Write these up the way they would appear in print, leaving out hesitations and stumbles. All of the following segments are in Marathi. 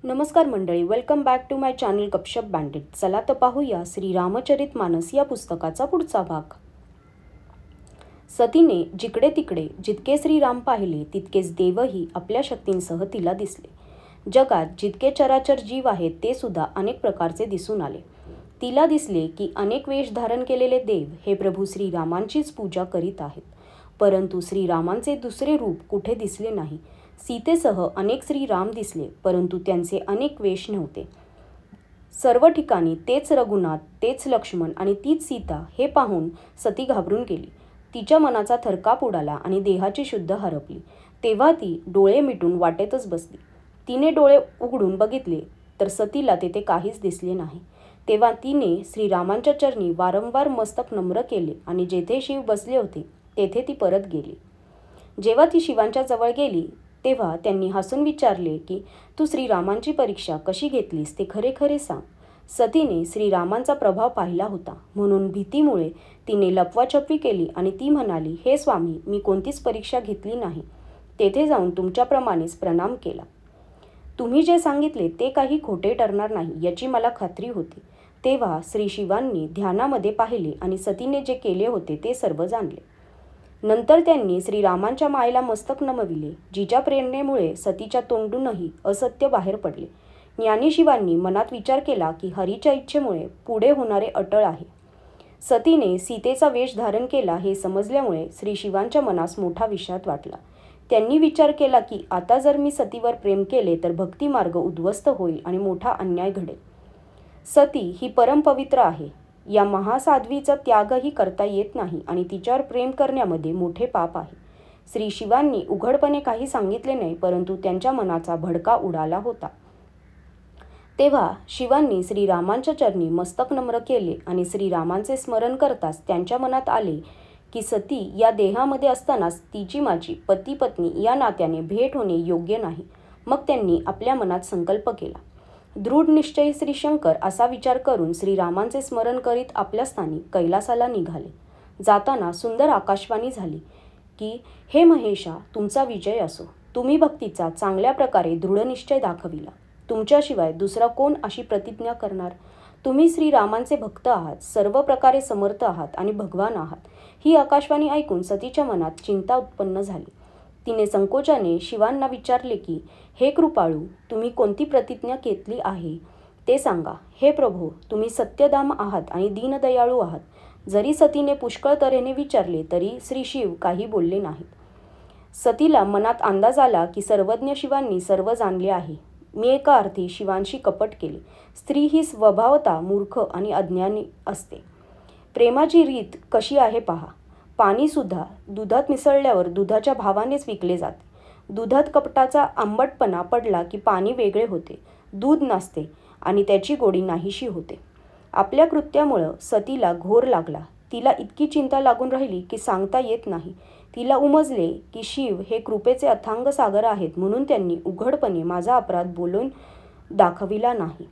नमस्कार मंडळी, welcome back to my channel Gapshap bandit. चला तर पाहूया श्री रामचरित मानस या पुस्तकाचा पुढचा भाग. सतीने जिकडे तिकडे जितके श्रीराम पाहिले तितकेच देवही आपल्या शक्तींसह तिला दिसले. जगात जितके चराचर जीव आहेत ते सुद्धा अनेक प्रकारचे दिसून आले. तिला दिसले की अनेक वेश धारण केलेले देव हे प्रभू श्रीरामांचीच पूजा करीत आहेत. परंतु श्रीरामांचे दुसरे रूप कुठे दिसले नाही. सीतेसह अनेक श्रीराम दिसले, परंतु त्यांचे अनेक वेश नव्हते. सर्व ठिकाणी तेच रघुनाथ, तेच लक्ष्मण आणि तीच सीता हे पाहून सती घाबरून गेली. तिच्या मनाचा थरकाप उडाला आणि देहाची शुद्ध हरपली. तेव्हा ती डोळे मिटून वाटेतच बसली. तिने डोळे उघडून बघितले तर सतीला तेथे काहीच दिसले नाही. तेव्हा तिने श्रीरामांच्या चरणी वारंवार मस्तक नम्र केले आणि जेथे शिव बसले होते तेथे ती परत गेली. जेव्हा ती शिवांच्या जवळ गेली तेव्हा त्यांनी हसून विचारले की तू श्रीरामांची परीक्षा कशी घेतलीस ते खरे खरे सांग. सतीने श्रीरामांचा प्रभाव पाहिला होता, म्हणून भीतीमुळे तिने लपवाछपवी केली आणि ती म्हणाली, हे स्वामी, मी कोणतीच परीक्षा घेतली नाही. तेथे जाऊन तुमच्याप्रमाणेच प्रणाम केला. तुम्ही जे सांगितले ते काही खोटे ठरणार नाही याची मला खात्री होती. तेव्हा श्री शिवांनी ध्यानामध्ये पाहिले आणि सतीने जे केले होते ते सर्व जाणले. नंतर त्यांनी श्रीरामांच्या मायेला मस्तक नमविले, जिच्या प्रेरणेमुळे सतीच्या तोंडूनही असत्य बाहेर पडले. ज्ञानीशिवांनी मनात विचार केला की हरीच्या इच्छेमुळे पुढे होणारे अटळ आहे. सतीने सीतेचा वेश धारण केला हे समजल्यामुळे श्री शिवांच्या मनास मोठा विषाद वाटला. त्यांनी विचार केला की आता जर मी सतीवर प्रेम केले तर भक्तिमार्ग उद्ध्वस्त होईल आणि मोठा अन्याय घडेल. सती ही परमपवित्र आहे. या महासाध्वीचा त्यागही करता येत नाही आणि तिच्यावर प्रेम करण्यामध्ये मोठे पाप आहे. श्री शिवांनी उघडपणे काही सांगितले नाही, परंतु त्यांच्या मनाचा भडका उडाला होता. तेव्हा शिवांनी श्रीरामांच्या चरणी मस्तक नम्र केले आणि श्रीरामांचे स्मरण करताच त्यांच्या मनात आले की सती या देहामध्ये असतानाच तिची माझी पती पत्नी या नात्याने भेट होणे योग्य नाही. मग त्यांनी आपल्या मनात संकल्प केला. दृढ निश्चयी श्री शंकर असा विचार करून श्रीरामांचे स्मरण करीत आपल्या स्थानी कैलासाला निघाले. जाताना सुंदर आकाशवाणी झाली की हे महेशा, तुमचा विजय असो. तुम्ही भक्तीचा चांगल्या प्रकारे दृढ निश्चय दाखविला. तुमच्याशिवाय दुसरा कोण अशी प्रतिज्ञा करणार. तुम्ही श्रीरामांचे भक्त आहात, सर्व प्रकारे समर्थ आहात आणि भगवान आहात. ही आकाशवाणी ऐकून सतीच्या मनात चिंता उत्पन्न झाली. तिने संकोचाने शिवांना विचारले की हे कृपाळू, तुम्ही कोणती प्रतिज्ञा घेतली आहे ते सांगा. हे प्रभो, तुम्ही सत्यधाम आहात आणि दीनदयाळू आहात. जरी सतीने पुष्कळ तऱ्हेने विचारले तरी श्री शिव काही बोलले नाहीत. सतीला मनात अंदाज आला की सर्वज्ञ शिवांनी सर्व जाणले आहे. मी एका अर्थी शिवांशी कपट केले. स्त्री ही स्वभावतः मूर्ख आणि अज्ञानी असते. प्रेमाची रीत कशी आहे पहा. पाणीसुद्धा दुधात मिसळल्यावर दुधाच्या भावानेच विकले जाते. दुधात कपटाचा आंबटपणा पडला की पाणी वेगळे होते, दूध नसते आणि त्याची गोडी नाहीशी होते. आपल्या कृत्यामुळं सतीला घोर लागला. तिला इतकी चिंता लागून राहिली की सांगता येत नाही. तिला उमजले की शिव हे कृपेचे अथांग सागर आहेत, म्हणून त्यांनी उघडपणे माझा अपराध बोलून दाखविला नाही.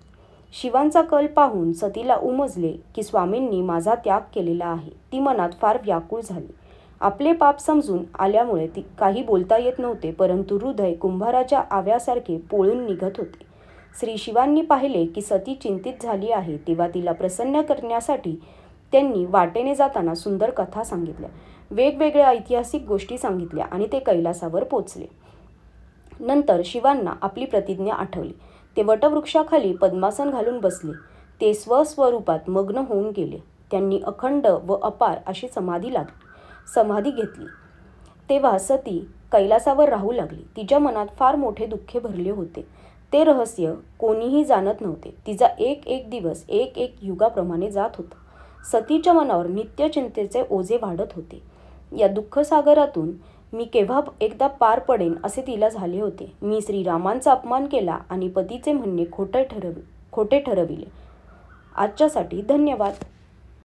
शिवांचा कल पाहून सतीला उमजले की स्वामींनी माझा त्याग केलेला आहे. ती मनात फार व्याकुळ झाली. आपले पाप समजून आल्यामुळे ती काही बोलता येत नव्हते, परंतु हृदय कुंभाराच्या आव्यासारखे पोळून निघत होते. श्री शिवांनी पाहिले की सती चिंतित झाली आहे. तेव्हा तिला प्रसन्न करण्यासाठी त्यांनी वाटेने जाताना सुंदर कथा सांगितल्या, वेगवेगळ्या ऐतिहासिक गोष्टी सांगितल्या आणि ते कैलासावर पोचले. नंतर शिवांना आपली प्रतिज्ञा आठवली. ते वटवृक्षाखाली पद्मासन घालून बसले. ते स्वस्वरूपात मग्न होऊन गेले. त्यांनी अखंड व अपार अशी समाधी घेतली. तेव्हा सती कैलासावर राहू लागली. तिच्या मनात फार मोठे दुःख भरले होते. ते रहस्य कोणीही जाणत नव्हते. तिचा एक एक दिवस एक एक युगाप्रमाणे जात होता. सतीच्या मनावर नित्य चिंतेचे ओझे वाढत होते. या दुःखसागरातून मी केव्हा एकदा पार पडेन असे तिला झाले होते. मी श्रीरामांचा अपमान केला आणि पतीचे म्हणणे खोटे ठरविले. आजच्यासाठी धन्यवाद.